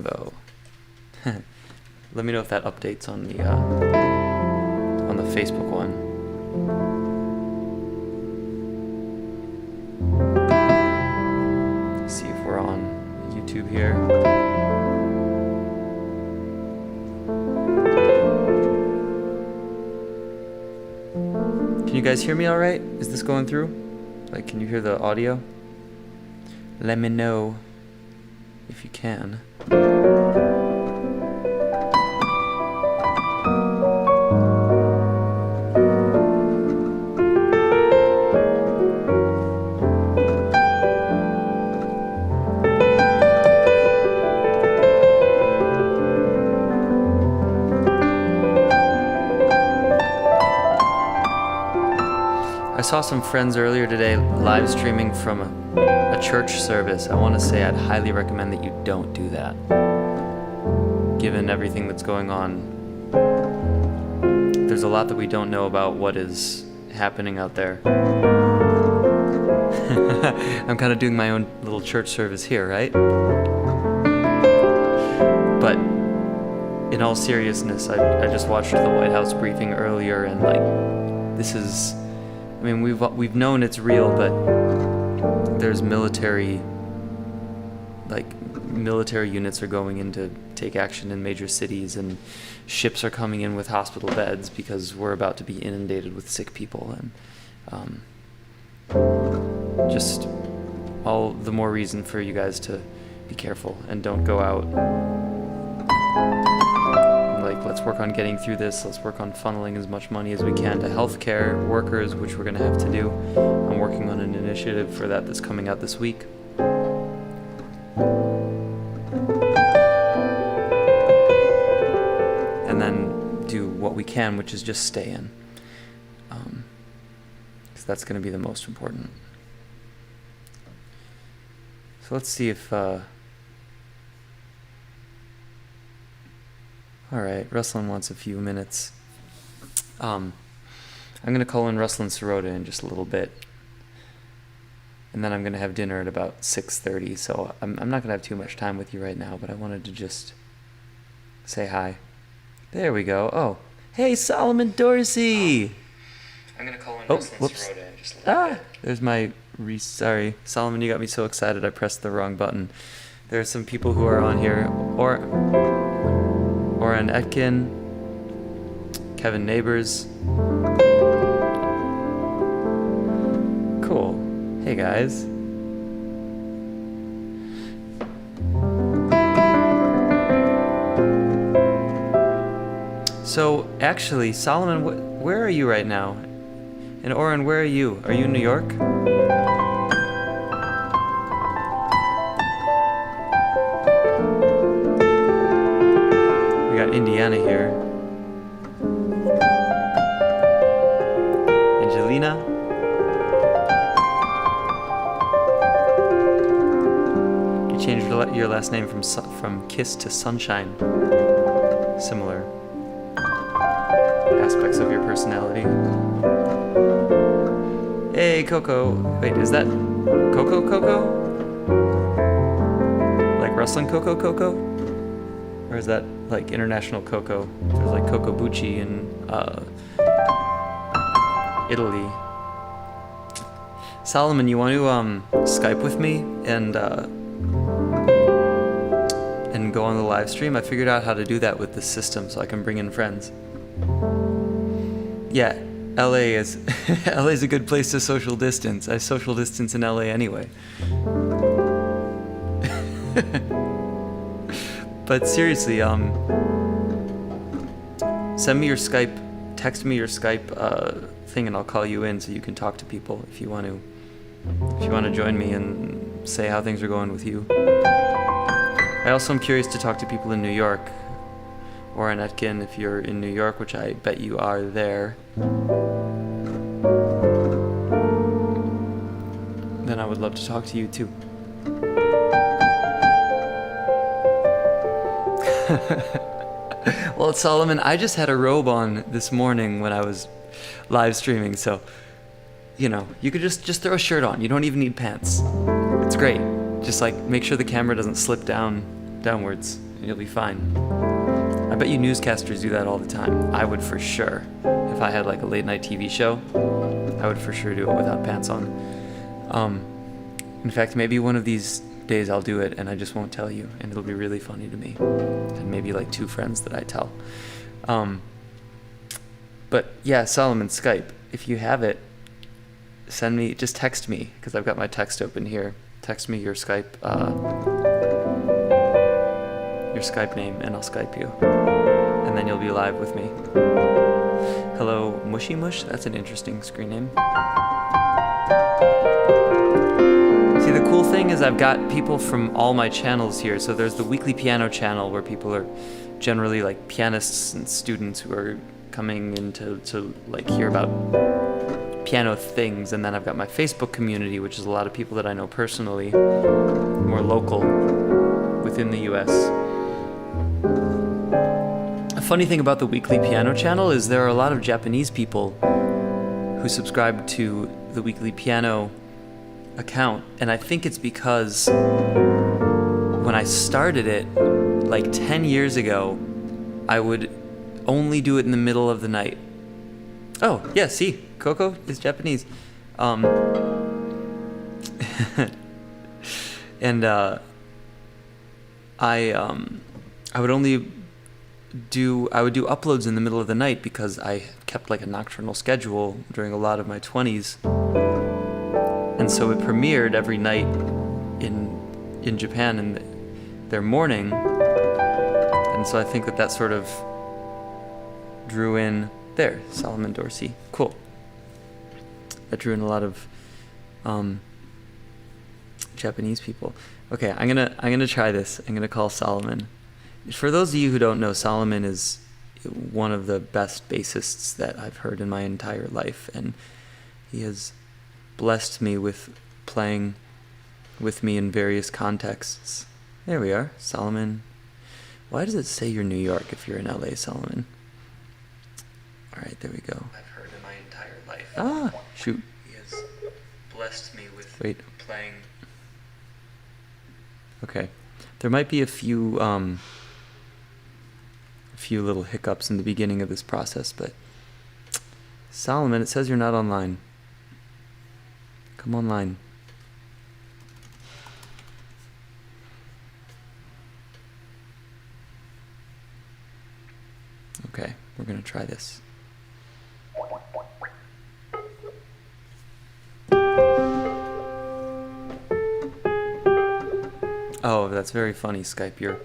Though. Let me know if that updates on the Facebook one. See if we're on YouTube here. Can you guys hear me all right? Is this going through? Like, can you hear the audio? Let me know if you can. I saw some friends earlier today live streaming from a church service. I want to say I'd highly recommend that you don't do that, given everything that's going on. There's a lot that we don't know about what is happening out there. I'm kind of doing my own little church service here, right? But in all seriousness, I just watched the White House briefing earlier, and this is, I mean, we've known it's real, but there's military units are going in to take action in major cities, and ships are coming in with hospital beds because we're about to be inundated with sick people, and just all the more reason for you guys to be careful and don't go out. Let's work on getting through this. Let's work on funneling as much money as we can to healthcare workers, which we're going to have to do. I'm working on an initiative for that that's coming out this week. And then do what we can, which is just stay in. Because that's going to be the most important. So let's see if... Alright, Ruslan wants a few minutes. I'm going to call in Ruslan Sirota in just a little bit. And then I'm going to have dinner at about 6:30, so I'm not going to have too much time with you right now, but I wanted to just say hi. There we go. Oh, hey, Solomon Dorsey! I'm going to call in Ruslan Sirota in just a little bit. There's my... Sorry. Solomon, you got me so excited I pressed the wrong button. There are some people who are on here, Oren Etkin, Kevin Neighbors. Cool. Hey guys. So actually, Solomon, where are you right now? And Oren, where are you? Are you in New York? Indiana here. Angelina. You changed your last name from Kiss to Sunshine. Similar aspects of your personality. Hey, Coco. Wait, is that Coco? Like Ruslan Coco? Or is that like international cocoa? There's like Coco Bucci in Italy. Solomon, you want to Skype with me and go on the live stream? I figured out how to do that with this system, so I can bring in friends. Yeah, LA is LA's a good place to social distance. I social distance in LA anyway. But seriously, send me your Skype, text me your Skype thing, and I'll call you in so you can talk to people if you want to join me and say how things are going with you. I also am curious to talk to people in New York, or in Etkin if you're in New York, which I bet you are there. Then I would love to talk to you too. Well, Solomon, I just had a robe on this morning when I was live streaming, so you could just throw a shirt on. You don't even need pants. It's great. Just make sure the camera doesn't slip downwards. and you'll be fine. I bet you newscasters do that all the time. I would for sure. If I had like a late night TV show, I would for sure do it without pants on. In fact, maybe one of these days I'll do it and I just won't tell you, and it'll be really funny to me. And maybe like 2 friends that I tell. But yeah, Solomon, Skype. If you have it, just text me, because I've got my text open here. Text me your Skype name, and I'll Skype you. And then you'll be live with me. Hello, Mushy Mush? That's an interesting screen name. See, the cool thing is I've got people from all my channels here. So there's the weekly piano channel where people are generally like pianists and students who are coming in to like hear about piano things. And then I've got my Facebook community, which is a lot of people that I know personally, more local within the US. A funny thing about the weekly piano channel is there are a lot of Japanese people who subscribe to the weekly piano account, and I think it's because when I started it like 10 years ago, I would only do it in the middle of the night. Oh, yeah, see, Coco is Japanese. And I would do uploads in the middle of the night because I kept like a nocturnal schedule during a lot of my 20s. And so it premiered every night in Japan in their morning. And so I think that sort of drew in there, Solomon Dorsey. Cool. That drew in a lot of Japanese people. Okay, I'm gonna try this. I'm gonna call Solomon. For those of you who don't know, Solomon is one of the best bassists that I've heard in my entire life, and he has blessed me with playing with me in various contexts. There we are, Solomon. Why does it say you're New York if you're in LA, Solomon? All right, there we go. I've heard in my entire life. Ah, shoot. He has blessed me with playing. Okay, there might be a few little hiccups in the beginning of this process, but Solomon, it says you're not online. Come online. Okay, we're gonna try this. Oh, that's very funny, Skype.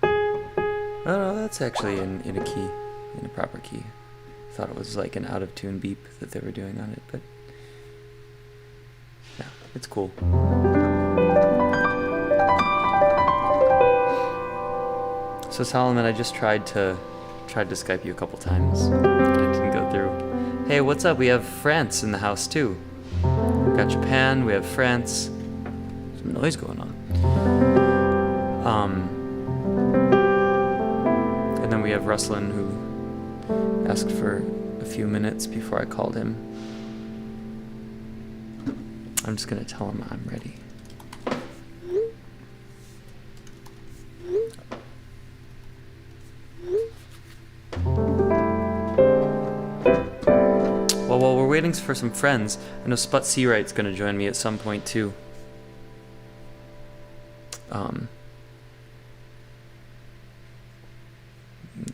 Oh no, that's actually in a key, in a proper key. I thought it was like an out of tune beep that they were doing on it, but yeah, it's cool. So Solomon, I just tried to Skype you a couple times. It didn't go through. Hey, what's up? We have France in the house too. We've got Japan, we have France. Some noise going on. And then we have Ruslan, who asked for a few minutes before I called him. I'm just gonna tell him I'm ready. Well, while we're waiting for some friends, I know Sput Seawright's gonna join me at some point too.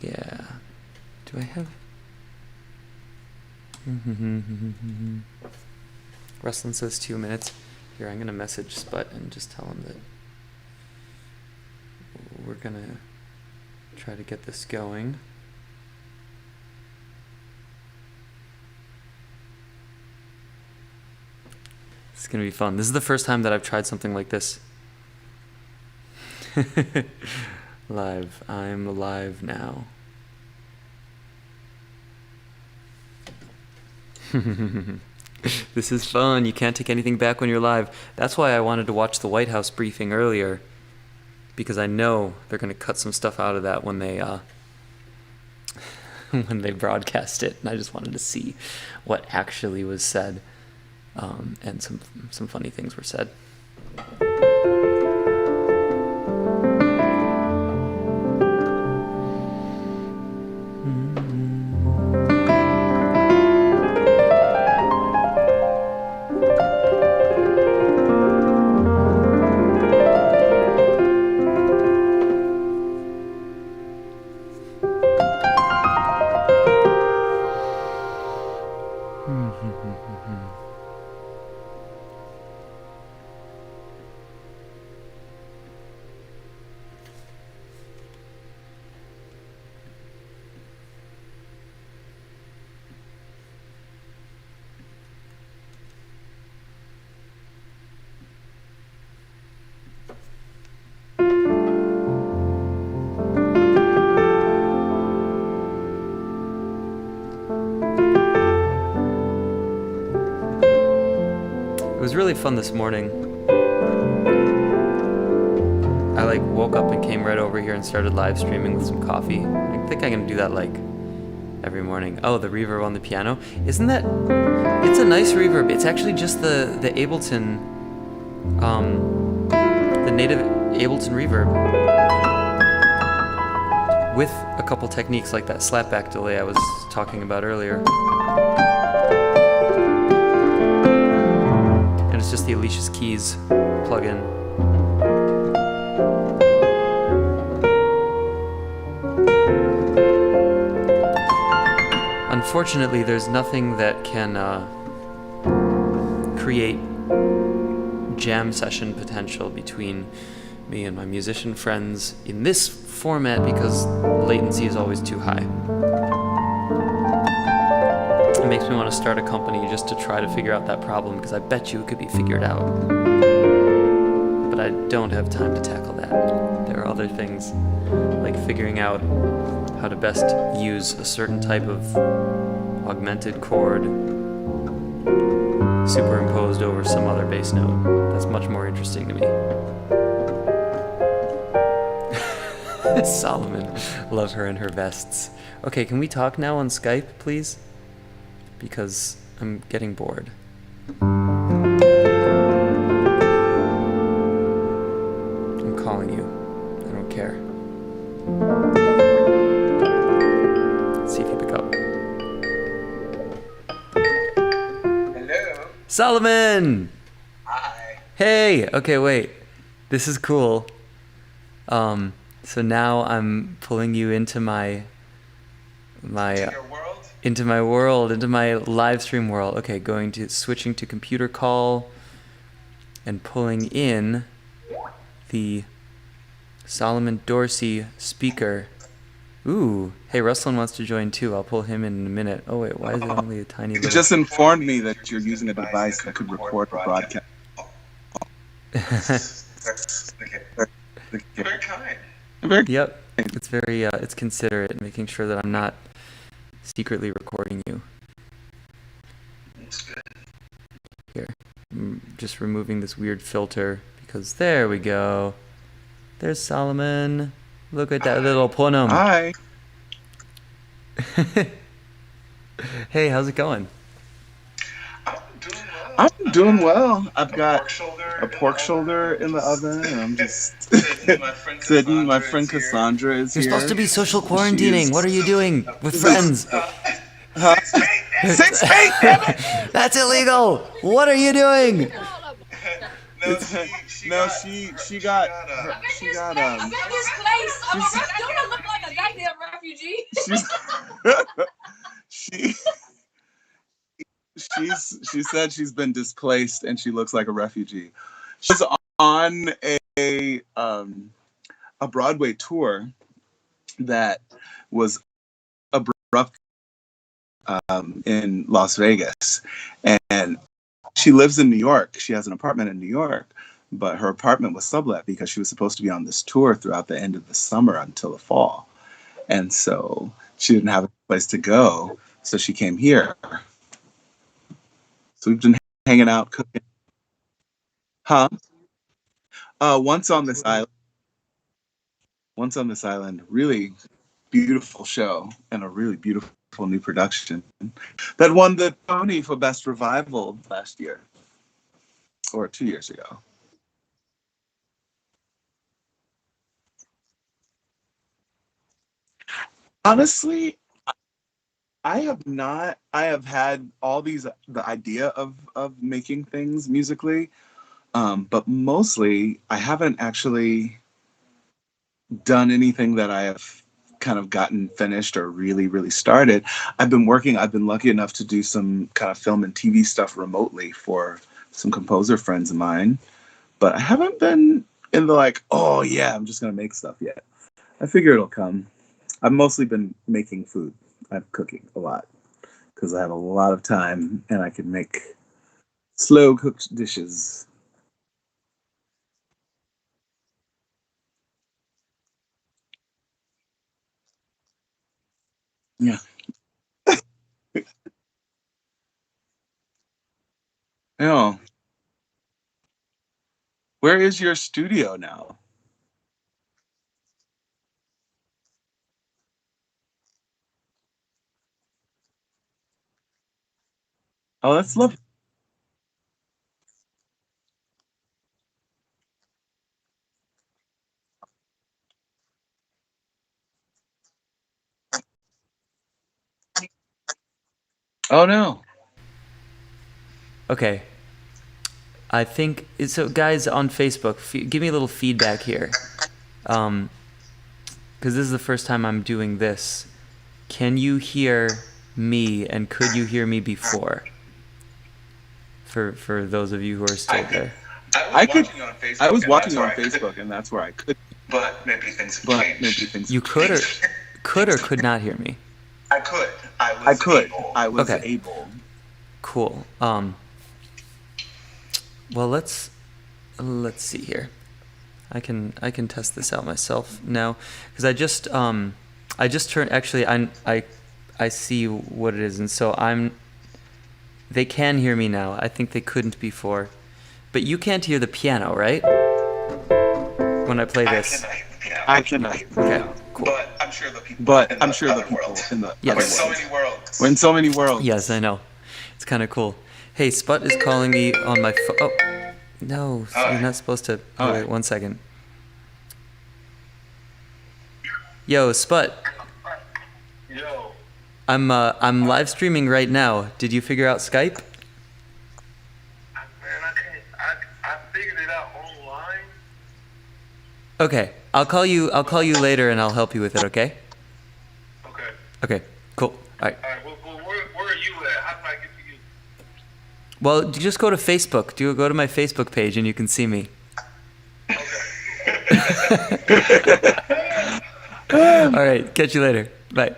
Yeah. Do I have... Ruslan says 2 minutes. Here, I'm going to message Sput and just tell him that we're going to try to get this going. It's going to be fun. This is the first time that I've tried something like this. Live. I'm live now. This is fun. You can't take anything back when you're live. That's why I wanted to watch the White House briefing earlier, because I know they're going to cut some stuff out of that when they when they broadcast it, and I just wanted to see what actually was said, and some funny things were said. was really fun this morning. I like woke up and came right over here and started live streaming with some coffee. I think I'm gonna do that like every morning. Oh, the reverb on the piano. Isn't that? It's a nice reverb. It's actually just the Ableton, the native Ableton reverb with a couple techniques like that slapback delay I was talking about earlier. And it's just the Alicia's Keys plugin. Unfortunately, there's nothing that can create jam session potential between me and my musician friends in this format because latency is always too high. It makes me want to start a company just to try to figure out that problem because I bet you it could be figured out. But I don't have time to tackle that. There are other things like figuring out how to best use a certain type of augmented chord superimposed over some other bass note. That's much more interesting to me. Solomon, love her and her vests. Okay, can we talk now on Skype, please? Because I'm getting bored. I'm calling you. I don't care. Let's see if you pick up. Hello. Solomon! Hi. Hey! Okay, wait. This is cool. So now I'm pulling you into my To your world? into my world, into my live stream world. Okay, switching to computer call and pulling in the Solomon Dorsey speaker. Ooh, hey, Ruslan wants to join too. I'll pull him in a minute. Oh wait, why is it only a tiny You little... just informed me that you're using a device that could record the broadcast. Okay. Very kind. Very Yep, it's very, it's considerate, making sure that I'm not secretly recording you. That's good. Here, I'm just removing this weird filter because there we go. There's Solomon. Look at that little punum. Hi. Hey, how's it going? I'm doing well. I've got a pork shoulder in the oven, and I'm just sitting. My friend Cassandra is You're here. supposed to be social quarantining. What are you doing with friends? Huh? 6 feet, damn it! That's illegal. What are you doing? No, she got I'm in this place. Don't I look like a goddamn refugee? She said she's been displaced and she looks like a refugee. She's on a Broadway tour that was abrupt in Las Vegas, and she lives in New York. She has an apartment in New York, but her apartment was sublet because she was supposed to be on this tour throughout the end of the summer until the fall, and so she didn't have a place to go, so she came here. So we've been hanging out, cooking. Huh? Once on this island. Once on this island. Really beautiful show and a really beautiful new production that won the Tony for Best Revival last year or 2 years ago. Honestly, I have not. I have had all the idea of making things musically, but mostly I haven't actually done anything that I have kind of gotten finished or really started. I've been lucky enough to do some kind of film and TV stuff remotely for some composer friends of mine, but I haven't been in the like, oh yeah, I'm just gonna make stuff yet. I figure it'll come. I've mostly been making food. I'm cooking a lot because I have a lot of time and I can make slow cooked dishes. Yeah. Yeah. Where is your studio now? Oh, that's lovely. Oh no. Okay. I think so. Guys on Facebook, give me a little feedback here, because this is the first time I'm doing this. Can you hear me, and could you hear me before? For those of you who are still there. I was watching on Facebook, and that's where I could. But maybe things have But changed. maybe things. You could or could not hear me. I could. I could. Able. I was Okay. able. Cool. Well, let's see here. I can test this out myself now, because I just turned. Actually, I see what it is, and so they can hear me now. I think they couldn't before, but you can't hear the piano, right? When I play this. I cannot. Okay. Cool. But I'm sure the people. But in I'm the sure the other people world. in the Yes. other When so worlds. many worlds. When so many worlds. Yes, I know. It's kind of cool. Hey, Sput is calling me on my phone. Oh, no, you're not supposed to. Oh, wait, 1 second. Yo, Sput. Yo. I'm live streaming right now. Did you figure out Skype? Man, I figured it out online. Okay, I'll call you later and I'll help you with it. Okay. Okay. Okay. Cool. All right. All right. Well, where are you at? How do I get to you? Well, you just go to Facebook. Go to my Facebook page and you can see me. All right. Catch you later. Bye.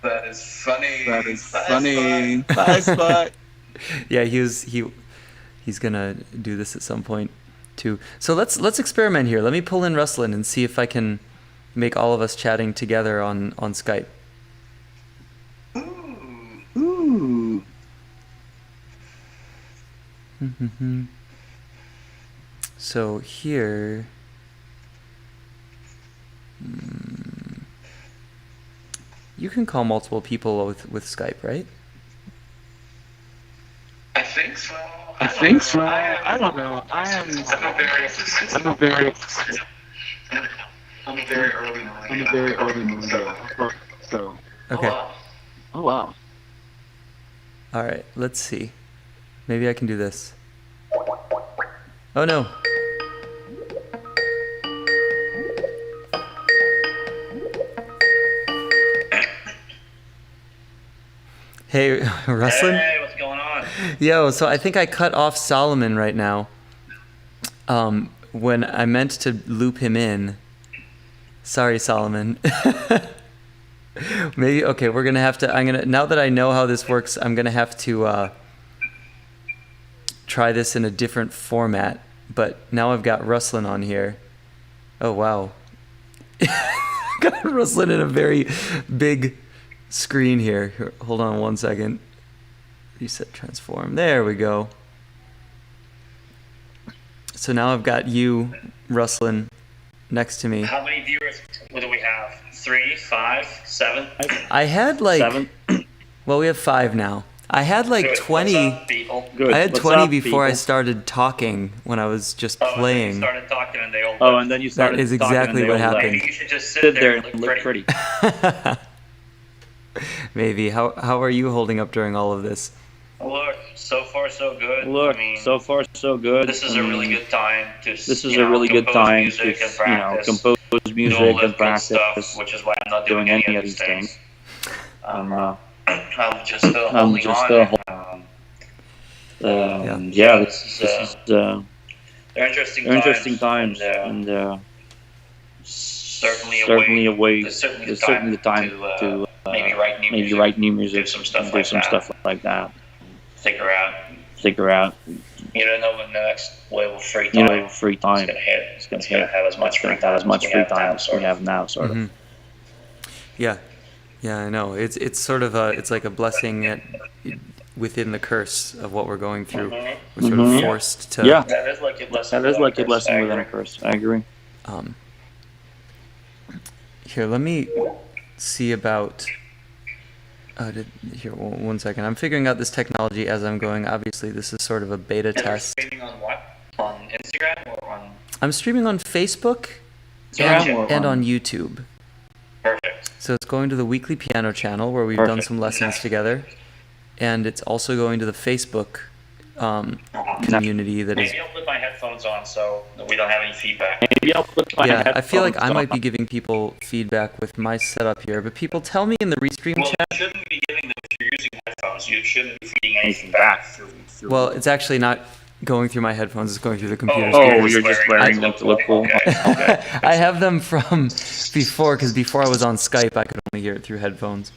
That is funny. That is funny. Bye, Spot. Yeah, he's gonna do this at some point too. So let's experiment here. Let me pull in Ruslan and see if I can make all of us chatting together on Skype. Ooh. So here, you can call multiple people with Skype, right? I think so. I think so. I don't know. I'm a very early millennial. So. Okay. Oh wow. All right. Let's see. Maybe I can do this. Oh no. Hey, Ruslan? Hey, what's going on? Yo, so I think I cut off Solomon right now. When I meant to loop him in. Sorry, Solomon. Maybe, okay, we're gonna have to, now that I know how this works, I'm gonna have to try this in a different format. But now I've got Ruslan on here. Oh, wow. Got Ruslan in a very big screen here. Hold on 1 second. Reset transform. There we go. So now I've got you, Ruslan, next to me. How many viewers do we have? 3, 5, 7? I had like 7. Well, we have 5 now. I had like Good. 20. What's up, people? Good. I had What's 20 up, before I people? started talking when I was just Oh, and then you playing. started talking and they all Oh, and then you started is talking exactly and they what all happened. Maybe you should just Sit there and look pretty. Maybe. How are you holding up during all of this? Look, so far so good. Look, I mean, so far so good. this is I a really mean, good time to This is a really good compose time to, music and practice, compose do all music that and good practice, stuff, which is why I'm not doing any of these things. I'm I'm just still I'm holding just on. still yeah, this is they're interesting times, and and certainly certainly a a way. way. It's certainly It's certainly the time to maybe write new maybe music, write new music, do some stuff and do like some that. stuff like that. figure out. Figure out, You don't know when the next wave of free time free is time. going to hit. It's going It's to have as much free time as much we free have now, time as sort we of. have now, sort of. Mhm. Yeah, I know. It's sort of it's like a blessing within the curse of what we're going through. Mhm. We're sort of forced to. Yeah. That is like a lesson. That is like a within blessing I within a agree. curse. I agree. Um, here, let me see about. Here, one second. I'm figuring out this technology as I'm going. Obviously, this is sort of a beta And you're test. streaming on what? On Instagram or on? I'm streaming on Facebook Instagram and, or and on- on YouTube. Perfect. So it's going to the weekly piano channel where we've done Perfect. some lessons together, and it's also going to the Facebook community that is. Maybe I'll put my headphones on so that we don't have any feedback. Maybe I'll put my Yeah, I feel like I headphones might be on. giving people feedback with my setup here, but people tell me in the restream Well, chat. you shouldn't be giving them if you're using headphones. You shouldn't be feeding anything back through. Well, it's actually not going through my headphones; it's going through the computer Oh, speakers. you're just wearing them to look cool. Okay. I have them from before, because before I was on Skype, I could only hear it through headphones.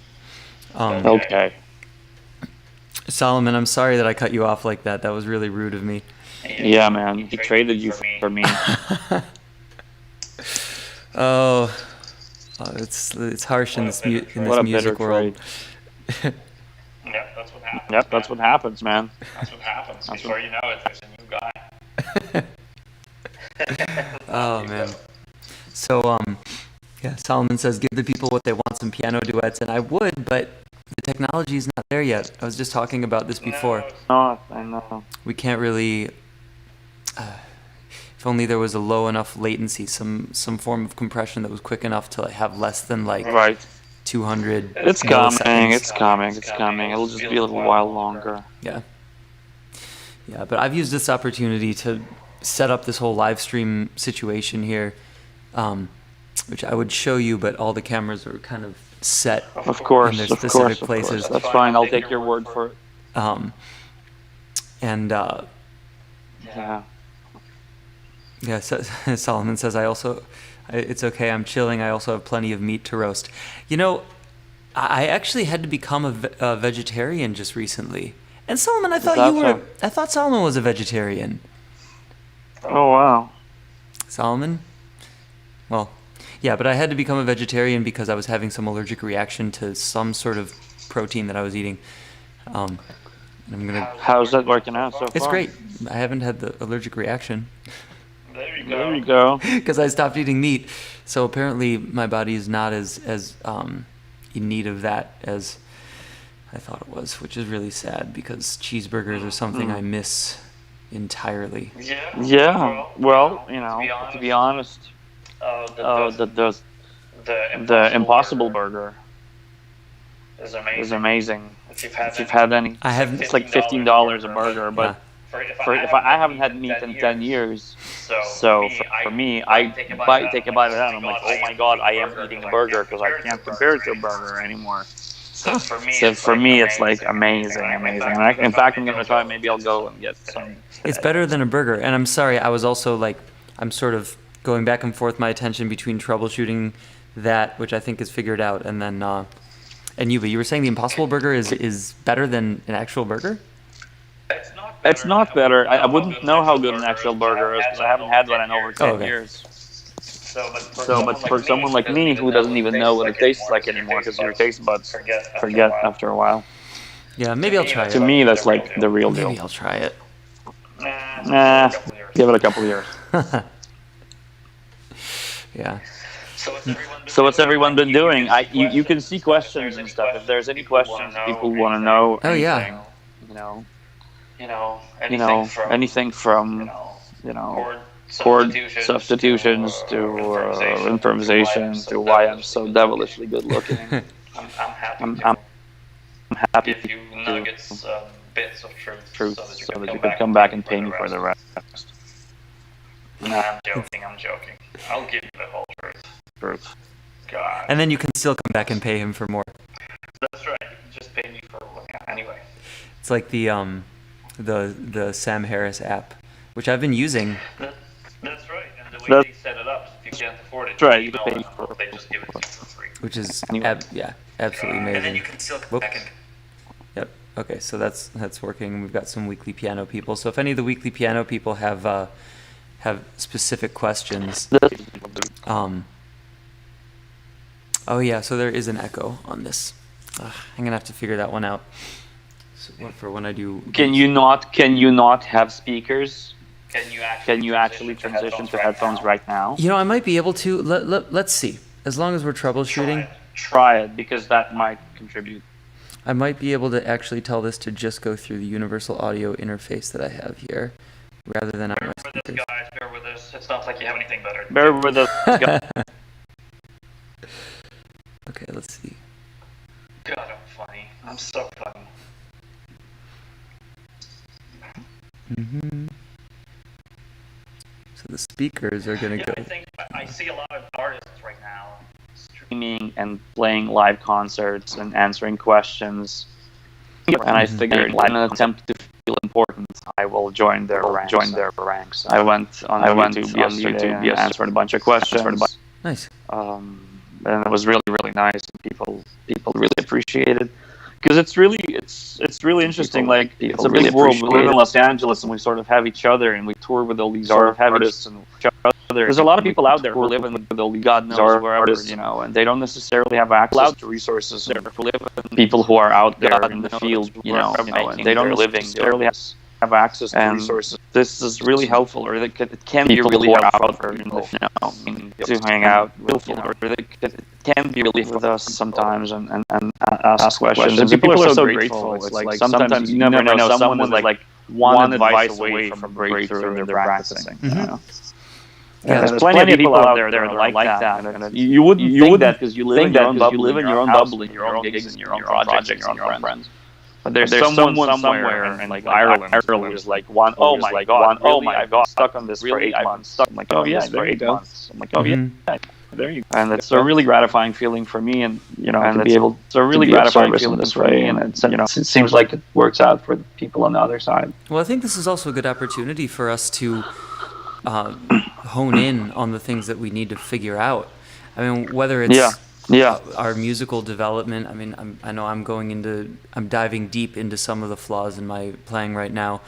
Okay. Solomon, I'm sorry that I cut you off like that. That was really rude of me. Yeah, man. He traded you for me. Oh, it's harsh in this What a music bitter world. trade. Yep, that's what happens. Yep, that's what happens, man. That's what happens. That's Before you know it, there's a new guy. Oh man. So yeah, Solomon says give the people what they want, some piano duets, and I would, but the technology is not there yet. I was just talking about this before. No, Oh, I know. We can't really. If only there was a low enough latency, some form of compression that was quick enough to have less than like Right. 200. It's coming. milliseconds. It's coming. It's coming. It'll just be a little while longer. Yeah. Yeah, but I've used this opportunity to set up this whole live stream situation here, which I would show you, but all the cameras are kind of set. Of course. in their Of specific course. Of places. course. That's fine. I'll take your word for it. And Yeah. yeah, so, Solomon says, it's okay, I'm chilling, I also have plenty of meat to roast. You know, I actually had to become a vegetarian just recently. And Solomon, I thought I thought Solomon was a vegetarian. Oh wow. Solomon? Well, yeah, but I had to become a vegetarian because I was having some allergic reaction to some sort of protein that I was eating. And I'm gonna. How's that working out so far? It's great. I haven't had the allergic reaction there you go. There you go. because I stopped eating meat. So apparently my body is not as in need of that as I thought it was, which is really sad because cheeseburgers are something I miss entirely. Yeah. Yeah. Well, you know, to be honest, the Impossible Burger is is amazing. If If you've had any, I haven't. it's like $15 a burger, but if I haven't had meat in 10 years, so for me, I take a bite of that, and I'm like, oh my god, I am eating a burger because I can't compare it to a burger anymore. So For me, it's like amazing. And in fact, I'm gonna try. Maybe I'll go and get some. It's better than a burger. And I'm sorry, I was also like, I'm sort of going back and forth my attention between troubleshooting that, which I think is figured out, and then, but you were saying the Impossible Burger is better than an actual burger? It's not better. I wouldn't know how good an actual burger is because I haven't had one in over 10 okay. years. But for someone like me who doesn't even know what it tastes like anymore because your taste buds forget after a while. Yeah, maybe I'll try To it. me, that's like the real Maybe deal. I'll try it. Nah, give it a couple of years. Yeah. So what's everyone been doing? You can see questions and stuff. If there's any questions people want to know, Oh, yeah. you know, anything from chord substitutions to improvisation to why I'm so devilishly good looking. I'm happy Give you to nuggets, bits of truth so that you could come back and pay me for the rest. Nah, I'm joking. I'll give you the whole truth. God. And then you can still come back and pay him for more. That's right. You can just pay me for anyway. It's like the Sam Harris app, which I've been using. That's right. And the way they set it up, if you can't afford it, That's right, you email pay them, for it. they just give it to you for free. Which is Anyway. absolutely amazing. And then you can still come Whoop. back and Yep. Okay, so that's working. We've got some weekly piano people. So if any of the weekly piano people have specific questions, oh yeah, so there is an echo on this. I'm gonna have to figure that one out. for when I do. Can you not have speakers? Can you actually transition to headphones right now? You know, I might be able to. Let's see. As long as we're troubleshooting, Try it, because that might contribute. I might be able to actually tell this to just go through the universal audio interface that I have here, rather than on my Bear with speakers. us, guys. Bear with us. It's not like you have anything better. Bear with us. Okay, let's see. God, I'm funny. I'm so funny. hmm So the speakers are gonna Yeah, go. I think I see a lot of artists right now Streaming and playing live concerts and answering questions. And I figured, in an attempt to feel important, I will join their ranks. I went on YouTube yesterday and answered a bunch of questions. Nice. And it was really, really nice, and people really appreciate it. Because it's really interesting. Like, it's a big world. We live in Los Angeles, and we sort of have each other, and we tour with all these artists and each other. There's a lot of people out there who live in with all these God knows wherever, you know, and they don't necessarily have access to resources. People who are out there in the field, you know, and they don't necessarily have access to resources. This is really helpful, or it can be really helpful for people, you know, to hang out with, you know, or it can be really with us sometimes and ask questions. And people are so grateful. It's like sometimes you never know, someone is like one advice away from breakthrough in their practicing. You know? Yeah, there's plenty of people out there that are like that. And you wouldn't think that because you live in your own bubble, in your own bubble, in your own gigs, in your own projects, your own friends. But there's someone somewhere in like Ireland who's like oh my god, stuck on this for 8 months. I'm like, oh yeah, for 8 months. I'm like, oh yeah, there you go. And it's a really gratifying feeling for me, and you know, and to be able, it's a really gratifying feeling this way, and it's, you know, it seems like it works out for the people on the other side. Well, I think this is also a good opportunity for us to hone in on the things that we need to figure out. I mean, whether it's our musical development. I mean, I know I'm diving deep into some of the flaws in my playing right now,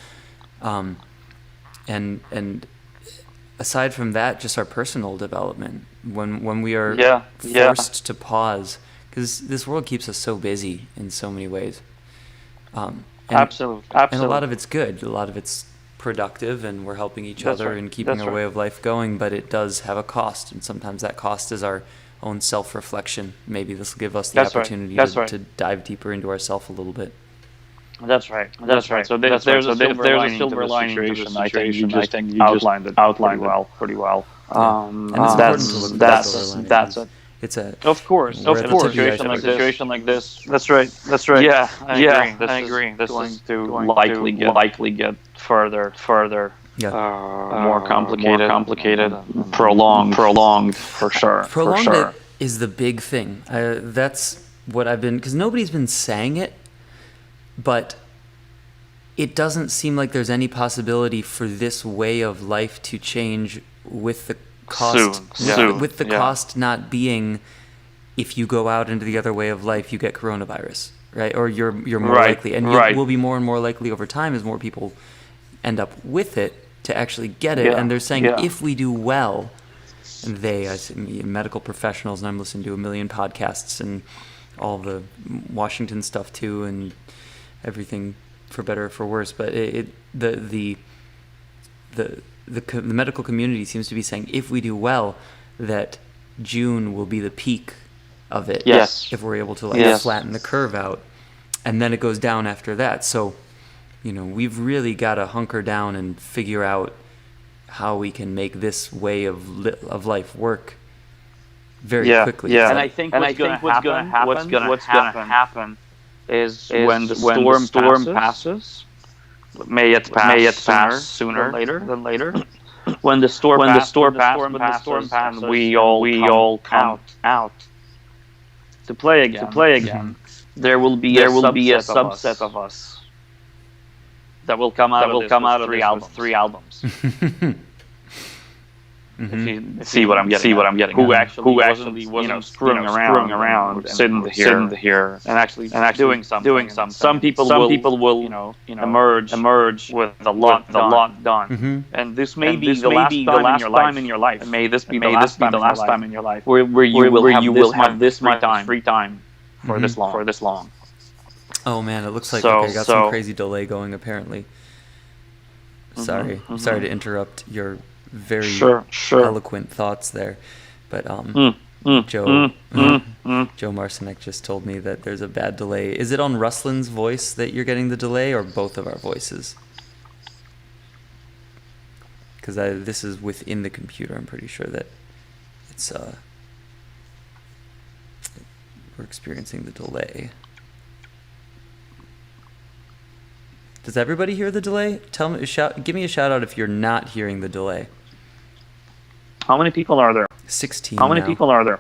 and aside from that, just our personal development. When we are forced to pause, because this world keeps us so busy in so many ways. Absolutely. And a lot of it's good. A lot of it's productive, and we're helping each other and keeping our way of life going. But it does have a cost, and sometimes that cost is our own self-reflection. Maybe this will give us the opportunity to dive deeper into ourselves a little bit. That's right. So if there's a silver lining to the situation, I think you outlined it pretty well. And it's important to look at the silver lining. That's it. It's a Of course. In a situation like this. That's right. Yeah, I agree. This is going to likely get further, more complicated, prolonged for sure. Prolonged is the big thing. That's what I've been, because nobody's been saying it, but it doesn't seem like there's any possibility for this way of life to change with the cost. With the cost not being, if you go out into the other way of life, you get coronavirus, right? Or you're more likely, and you will be more and more likely over time as more people end up with it to actually get it. And they're saying if we do well, and medical professionals, and I'm listening to a million podcasts and all the Washington stuff too, and everything for better or for worse. But the medical community seems to be saying if we do well, that June will be the peak of it. Yes. If we're able to flatten the curve out, and then it goes down after that. So, you know, we've really got to hunker down and figure out how we can make this way of life work very quickly. Yeah. And I think what's going to happen is when the storm passes. May it pass sooner than later. When the storm passes, and we all come out to play again. There will be a subset of us that will come out of the 3 albums. If you see what I'm getting. Who actually wasn't screwing around, sitting here, and actually doing something. Some people will emerge with a lot done. And this may be the last time in your life. And may this be the last time in your life where you will have this much free time for this long. Oh man, it looks like So- okay, got so- some crazy delay going apparently. Sorry, mhm. sorry to interrupt your very Sure. eloquent thoughts there, but Joe Joe Marcinek just told me that there's a bad delay. Is it on Ruslin's voice that you're getting the delay, or both of our voices? Because this is within the computer. I'm pretty sure that it's we're experiencing the delay. Does everybody hear the delay? Tell me, give me a shout out if you're not hearing the delay. How many people are there? 16. How many now. people are there?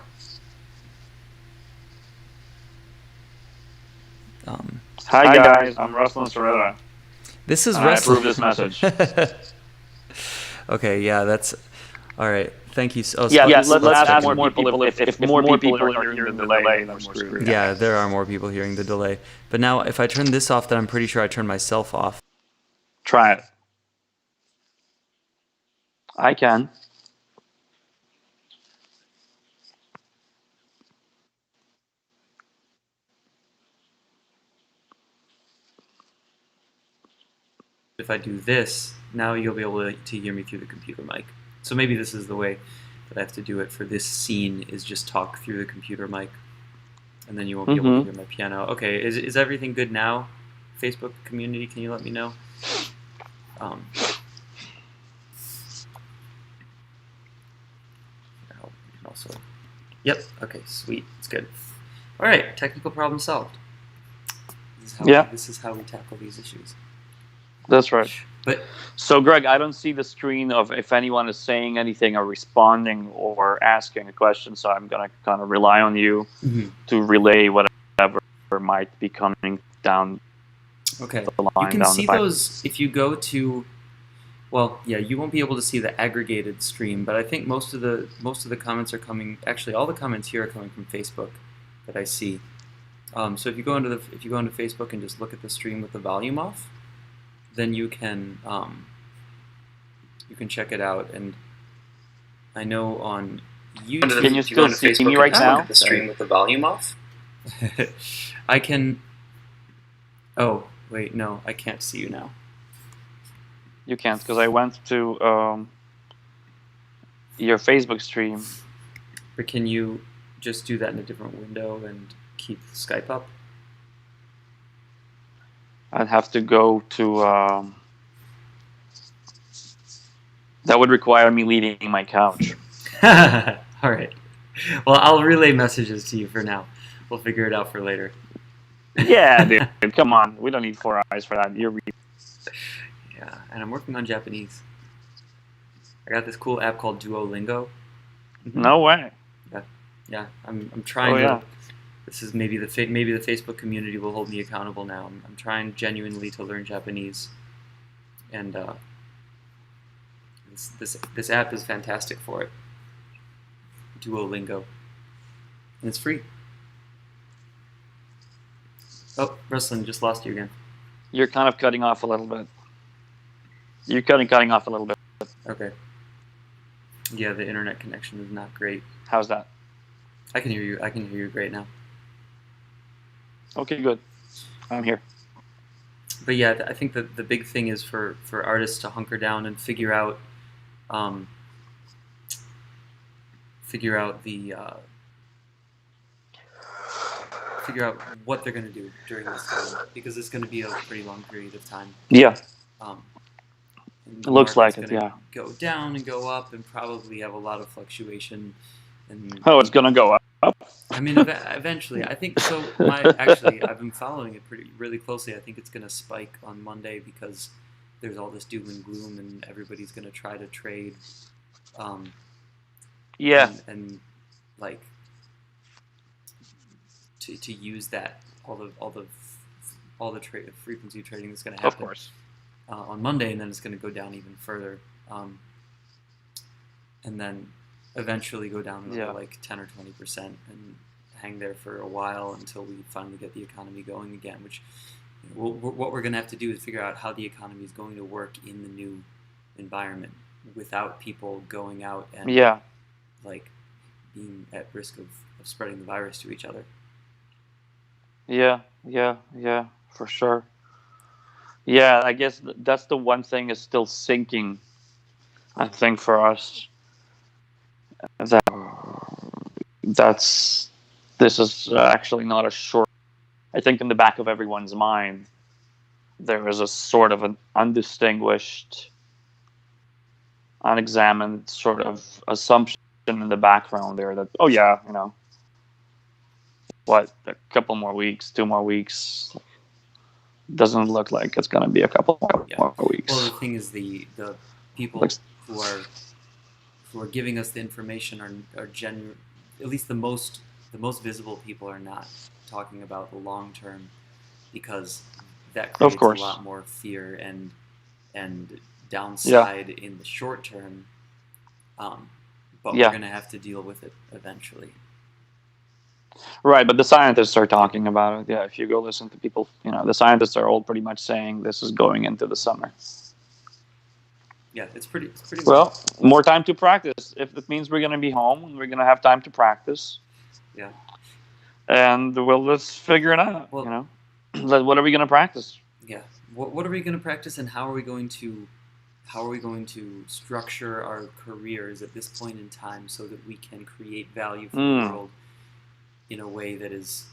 Hi guys, I'm Ruslan Soretta. This is I Ruslan. approve this message. Okay, yeah, that's all right. Thank you. Oh, Yeah, let's let's check ask in. more people. If more people are hearing the delay, then we're screwed. Yeah, there are more people hearing the delay. But now, if I turn this off, then I'm pretty sure I turned myself off. Try it. I can. If I do this, now you'll be able to hear me through the computer mic. So maybe this is the way that I have to do it for this scene, is just talk through the computer mic. And then you won't be able to hear my piano. Okay, is everything good now? Facebook community, can you let me know? Also, yep, okay, sweet, it's good. All right, technical problem solved. This is how we tackle these issues. That's right. But so, Greg, I don't see the screen of if anyone is saying anything or responding or asking a question, so I'm going to kind of rely on you to relay whatever might be coming down the line. You can see those if you go to, well, yeah, you won't be able to see the aggregated stream, but I think most of the comments are coming, actually all the comments here are coming from Facebook that I see. So if you go into Facebook and just look at the stream with the volume off, then you can check it out. And I know on YouTube, can you still see me right now? Look at the stream with the volume off. I can. Oh wait, no, I can't see you now. You can't, because I went to your Facebook stream. But can you just do that in a different window and keep Skype up? I'd have to go to... that would require me leaving my couch. All right. Well, I'll relay messages to you for now. We'll figure it out for later. Yeah, dude. Come on. We don't need 4 eyes for that. Yeah, and I'm working on Japanese. I got this cool app called Duolingo. No way. Yeah, I'm trying Oh, to... yeah. This is maybe the Facebook community will hold me accountable now. I'm trying genuinely to learn Japanese, and this app is fantastic for it. Duolingo, and it's free. Oh, Ruslan, just lost you again. You're kind of cutting off a little bit. You're cutting off a little bit. Okay. Yeah, the internet connection is not great. How's that? I can hear you. I can hear you great now. Okay, good. I'm here. But yeah, I think that the big thing is for artists to hunker down and figure out what they're going to do during this time, because it's going to be a pretty long period of time. Yeah. It looks like it, yeah. Go down and go up, and probably have a lot of fluctuation. And Oh, it's gonna go up. I mean, eventually, I think so. Actually, I've been following it really closely. I think it's going to spike on Monday because there's all this doom and gloom, and everybody's going to try to trade. Yeah. And like to use that all the frequency trading that's going to happen. Of course. On Monday, and then it's going to go down even further, and then eventually go down another like 10 or 20% and hang there for a while until we finally get the economy going again. Which, what we're going to have to do is figure out how the economy is going to work in the new environment without people going out and like being at risk of spreading the virus to each other. Yeah. for sure. Yeah, I guess that's the one thing is still sinking. I think for us, that's this is actually not a short. I think in the back of everyone's mind, there is a sort of an undistinguished, unexamined sort of assumption in the background there that, oh yeah, what, a couple more weeks, 2 more weeks, doesn't look like it's going to be a couple more weeks. Well, the thing is, the people who are giving us the information are genuine. At least the most visible people are not talking about the long term, because that creates a lot more fear and downside in the short term. But we're going to have to deal with it eventually. Right, but the scientists are talking about it. Yeah, if you go listen to people, the scientists are all pretty much saying this is going into the summer. Yeah, it's pretty well. More time to practice. If it means we're going to be home, we're going to have time to practice. Yeah. And let's figure it out. Well, what are we going to practice? Yeah. What are we going to practice, and how are we going to structure our careers at this point in time so that we can create value for the world in a way that is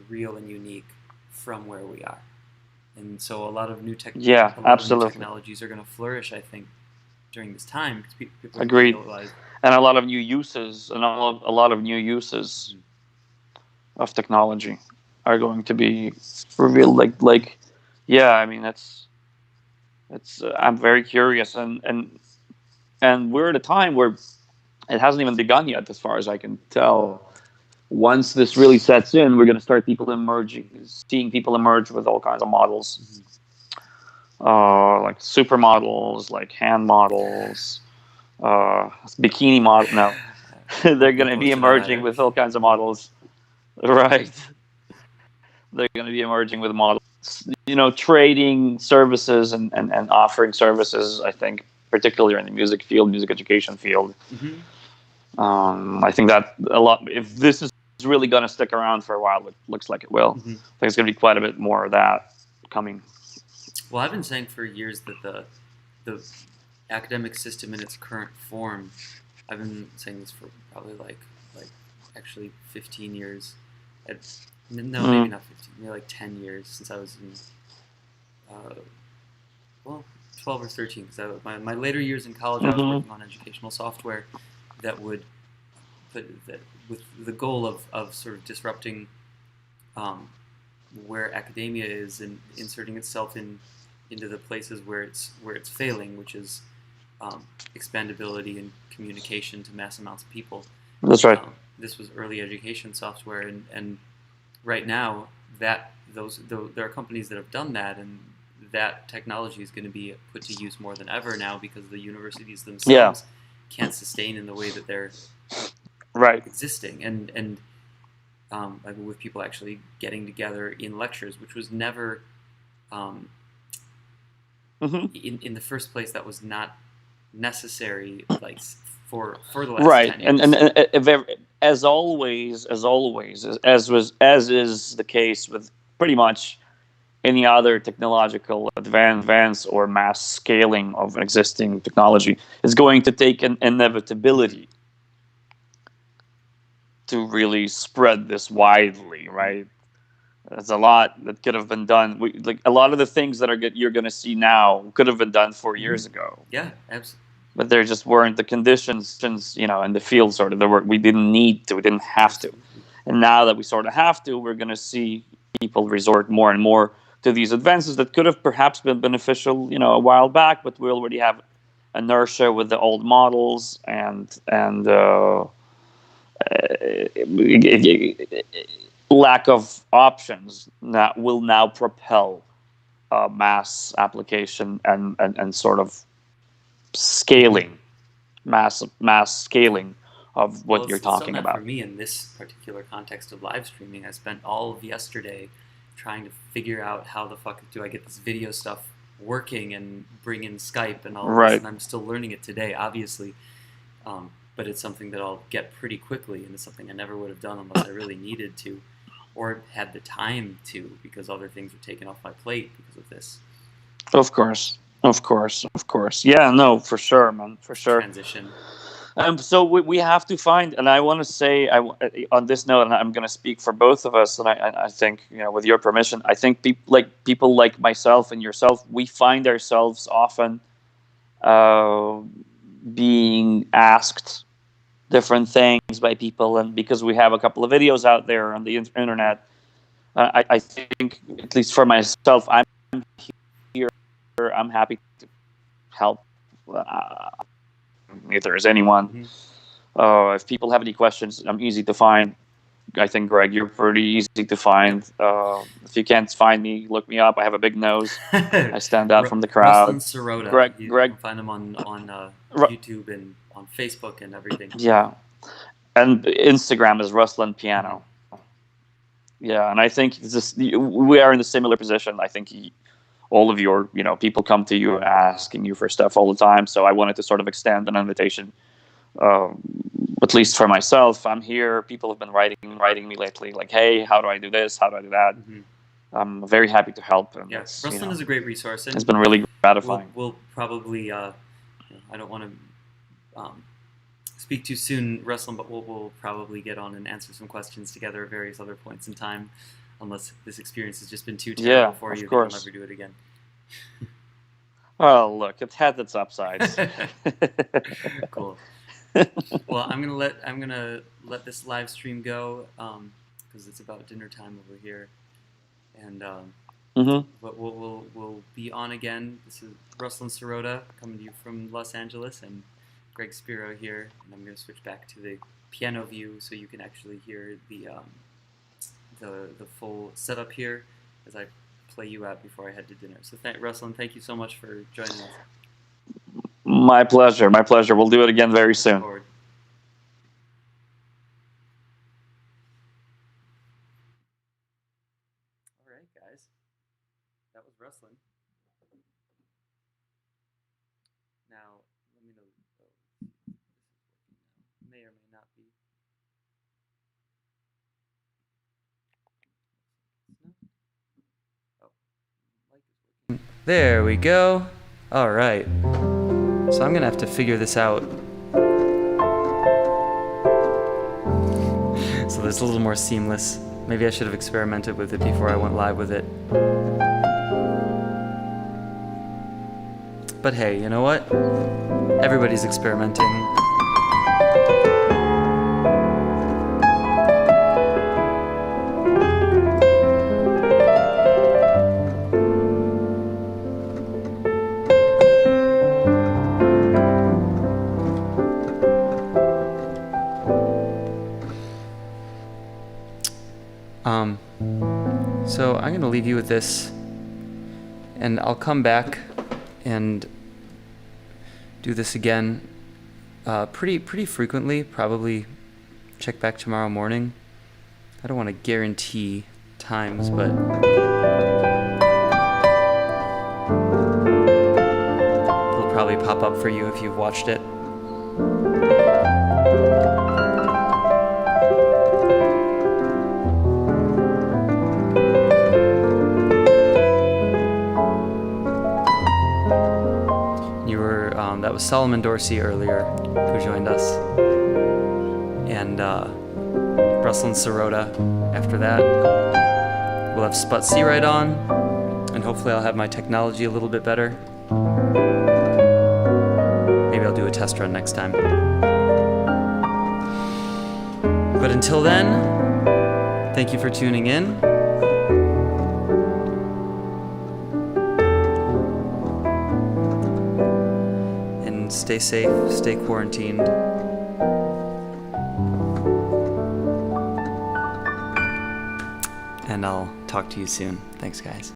real and unique from where we are. And so a lot of new technologies are going to flourish, I think, during this time, because people Agreed. Realize. And a lot of new uses of technology are going to be revealed. I mean, it's I'm very curious, and we're at a time where it hasn't even begun yet, as far as I can tell. Once this really sets in, we're going to start seeing people emerge with all kinds of models, like supermodels, like hand models, bikini models. No, they're going to be emerging with all kinds of models, right? They're going to be emerging with models, trading services and offering services. I think, particularly in the music education field. I think that a lot. If this is really going to stick around for a while, it looks like it will. I think it's going to be quite a bit more of that coming. Well, I've been saying for years that the academic system in its current form, I've been saying this for probably like actually 15 years. Maybe not 15, maybe like 10 years since I was in 12 or 13, because my later years in college, I was working on educational software that would with the goal of sort of disrupting where academia is and inserting itself into the places where it's failing, which is expandability and communication to mass amounts of people. That's right. This was early education software, and right now there are companies that have done that, and that technology is going to be put to use more than ever now, because the universities themselves can't sustain in the way that they're existing, and with people actually getting together in lectures, which was never in the first place, that was not necessary, like for the last 10 years. And as always, as is the case with pretty much any other technological advance or mass scaling of existing technology, is going to take an inevitability to really spread this widely, right? There's a lot that could have been done. A lot of the things that you're going to see now could have been done 4 years ago. Yeah, absolutely. But there just weren't the conditions, in the field sort of the work. We didn't need to, we didn't have to. And now that we sort of have to, we're going to see people resort more and more to these advances that could have perhaps been beneficial, a while back, but we already have inertia with the old models and lack of options that will now propel mass application and sort of scaling, mass scaling of what you're talking about. For me, in this particular context of live streaming, I spent all of yesterday trying to figure out how the fuck do I get this video stuff working and bring in Skype and all this, and I'm still learning it today, obviously. But it's something that I'll get pretty quickly, and it's something I never would have done unless I really needed to. or had the time to, because other things were taken off my plate because of this Of course. Yeah, no, for sure, man, for sure. transition. So we have to find, and I want to say, on this note, and I'm going to speak for both of us, and I think, with your permission, I think people like myself and yourself, we find ourselves often being asked different things by people, and because we have a couple of videos out there on the internet, I think, at least for myself, I'm here, I'm happy to help. If there is anyone, if people have any questions, I'm easy to find. I think, Greg, you're pretty easy to find. If you can't find me, look me up. I have a big nose. I stand out from the crowd. Ruslan Sirota. Greg, you Greg, can find him on YouTube and on Facebook and everything. Yeah, and Instagram is Ruslan Piano. Yeah, and I think we are in a similar position. I think all of your, people come to you asking you for stuff all the time. So I wanted to sort of extend an invitation, at least for myself. I'm here. People have been writing me lately, like, hey, how do I do this? How do I do that? Mm-hmm. I'm very happy to help. And yes, Ruslan is a great resource. And it's been really gratifying. We'll probably, I don't want to speak too soon, Ruslan, but we'll probably get on and answer some questions together at various other points in time. Unless this experience has just been too terrible for you, course. You'll never do it again. Oh, look, it had its upsides. Cool. Well, I'm gonna let this live stream go because it's about dinner time over here, and but we'll be on again. This is Ruslan Sirota coming to you from Los Angeles, and Greg Spiro here, and I'm gonna switch back to the piano view so you can actually hear the full setup here as I play you out before I head to dinner. So Ruslan, thank you so much for joining us. My pleasure. We'll do it again very soon. Forward. All right, guys. That was Ruslan. Now, let me know. This is working now. May or may not be. There we go. All right. So I'm gonna have to figure this out. So that's a little more seamless. Maybe I should have experimented with it before I went live with it. But hey, you know what? Everybody's experimenting. So I'm going to leave you with this, and I'll come back and do this again pretty frequently, probably check back tomorrow morning. I don't want to guarantee times, but it'll probably pop up for you if you've watched it. That was Solomon Dorsey earlier, who joined us, and Ruslan Sirota after that. We'll have Sput Seawright on, and hopefully I'll have my technology a little bit better. Maybe I'll do a test run next time. But until then, thank you for tuning in. Stay safe, stay quarantined. And I'll talk to you soon. Thanks, guys.